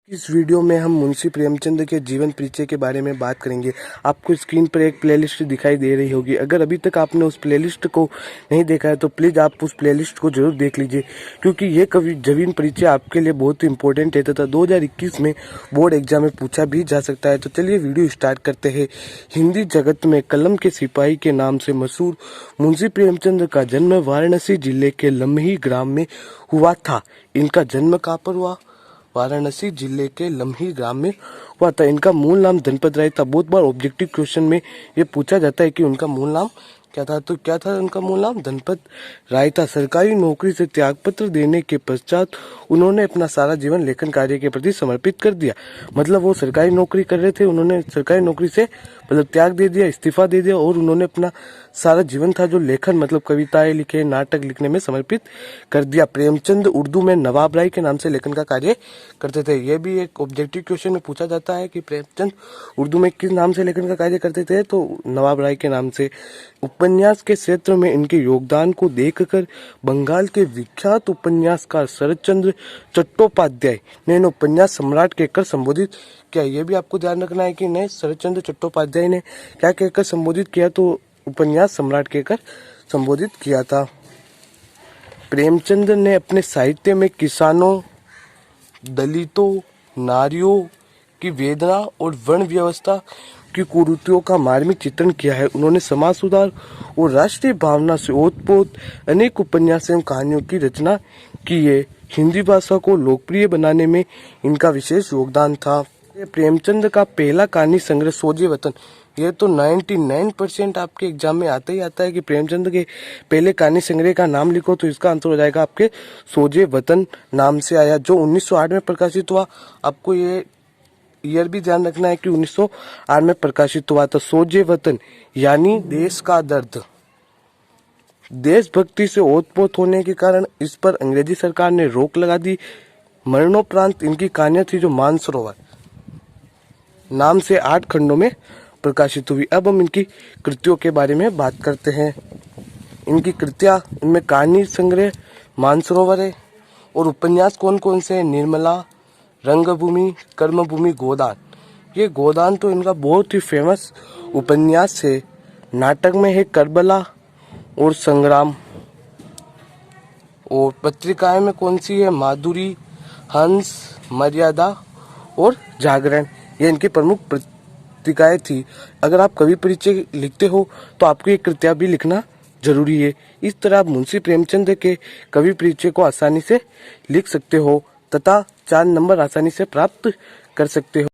इस वीडियो में हम मुंशी प्रेमचंद के जीवन परिचय के बारे में बात करेंगे। आपको स्क्रीन पर एक प्लेलिस्ट दिखाई दे रही होगी। अगर अभी तक आपने उस प्लेलिस्ट को नहीं देखा है तो प्लीज़ आप उस प्लेलिस्ट को जरूर देख लीजिए, क्योंकि ये कवि जीवन परिचय आपके लिए बहुत ही इंपॉर्टेंट है तथा 2021 में बोर्ड एग्जाम में पूछा भी जा सकता है। तो चलिए वीडियो स्टार्ट करते हैं। हिंदी जगत में कलम के सिपाही के नाम से मशहूर मुंशी प्रेमचंद का जन्म वाराणसी जिले के लम्ही ग्राम में हुआ था। इनका जन्म कहाँ पर हुआ? वाराणसी जिले के लम्ही ग्राम में हुआ था। इनका मूल नाम धनपत राय था। बहुत बार ऑब्जेक्टिव क्वेश्चन में ये पूछा जाता है कि उनका मूल नाम क्या था, तो क्या था उनका मूल नाम? धनपत राय था। सरकारी नौकरी से त्यागपत्र देने के पश्चात उन्होंने अपना सारा जीवन लेखन कार्य के प्रति समर्पित कर दिया। मतलब वो सरकारी नौकरी कर रहे थे, उन्होंने सरकारी नौकरी से मतलब त्याग दे दिया, इस्तीफा दे दिया और उन्होंने अपना सारा जीवन था जो लेखन मतलब कविताएं लिखे, नाटक लिखने में समर्पित कर दिया। प्रेमचंद उर्दू में नवाब राय के नाम से लेखन का कार्य करते थे। यह भी एक ऑब्जेक्टिव क्वेश्चन में पूछा जाता है कि प्रेमचंद उर्दू में किस नाम से लेखन का कार्य करते थे, तो नवाब राय के नाम से। उपन्यास के क्षेत्र में इनके योगदान को देखकर बंगाल के विख्यात उपन्यासकार शरतचंद्र चट्टोपाध्याय ने इन्हें उपन्यास सम्राट कहकर संबोधित किया। यह भी आपको ध्यान रखना है कि नहीं, शरतचंद्र चट्टोपाध्याय ने क्या कहकर संबोधित किया, तो उपन्यास सम्राट कहकर संबोधित किया था। प्रेमचंद ने अपने साहित्य में किसानों, दलितों, नारियों की वेदना और वर्ण व्यवस्था की कुरीतियों का मार्मिक चित्रण किया है। उन्होंने समाज सुधार और राष्ट्रीय भावना से ओतप्रोत अनेक उपन्यास एवं कहानियों की रचना की है। हिंदी भाषा को लोकप्रिय बनाने में इनका विशेष योगदान था। प्रेमचंद का पहला कहानी संग्रह सोजे वतन, ये तो 99% आपके एग्जाम में आता ही आता है कि प्रेमचंद के पहले कहानी संग्रह का नाम लिखो तो इसका आंसर हो जाएगा आपके सोजे वतन नाम से आया, जो 1908 में प्रकाशित हुआ। आपको ये ईयर भी ध्यान रखना है कि 1908 में प्रकाशित हुआ था। सोजे वतन यानी देश का दर्द। देशभक्ति से ओतप्रोत होने के कारण इस पर अंग्रेजी सरकार ने रोक लगा दी। मरणोपरांत इनकी कहानियां थी जो मानसरोवर नाम से 8 खंडों में प्रकाशित हुई। अब हम इनकी कृतियों के बारे में बात करते हैं। इनकी कृतियां, इनमें कहानी संग्रह मानसरोवर है और उपन्यास कौन कौन से हैं? निर्मला, रंगभूमि, कर्मभूमि, गोदान। ये गोदान तो इनका बहुत ही फेमस उपन्यास है। नाटक में है करबला और संग्राम। और पत्रिकाएं में कौन सी है? माधुरी, हंस, मर्यादा और जागरण। ये इनकी प्रमुख पत्रिकाएं थी। अगर आप कवि परिचय लिखते हो तो आपको ये कृतियां भी लिखना जरूरी है। इस तरह आप मुंशी प्रेमचंद के कवि परिचय को आसानी से लिख सकते हो तथा 4 नंबर आसानी से प्राप्त कर सकते हो।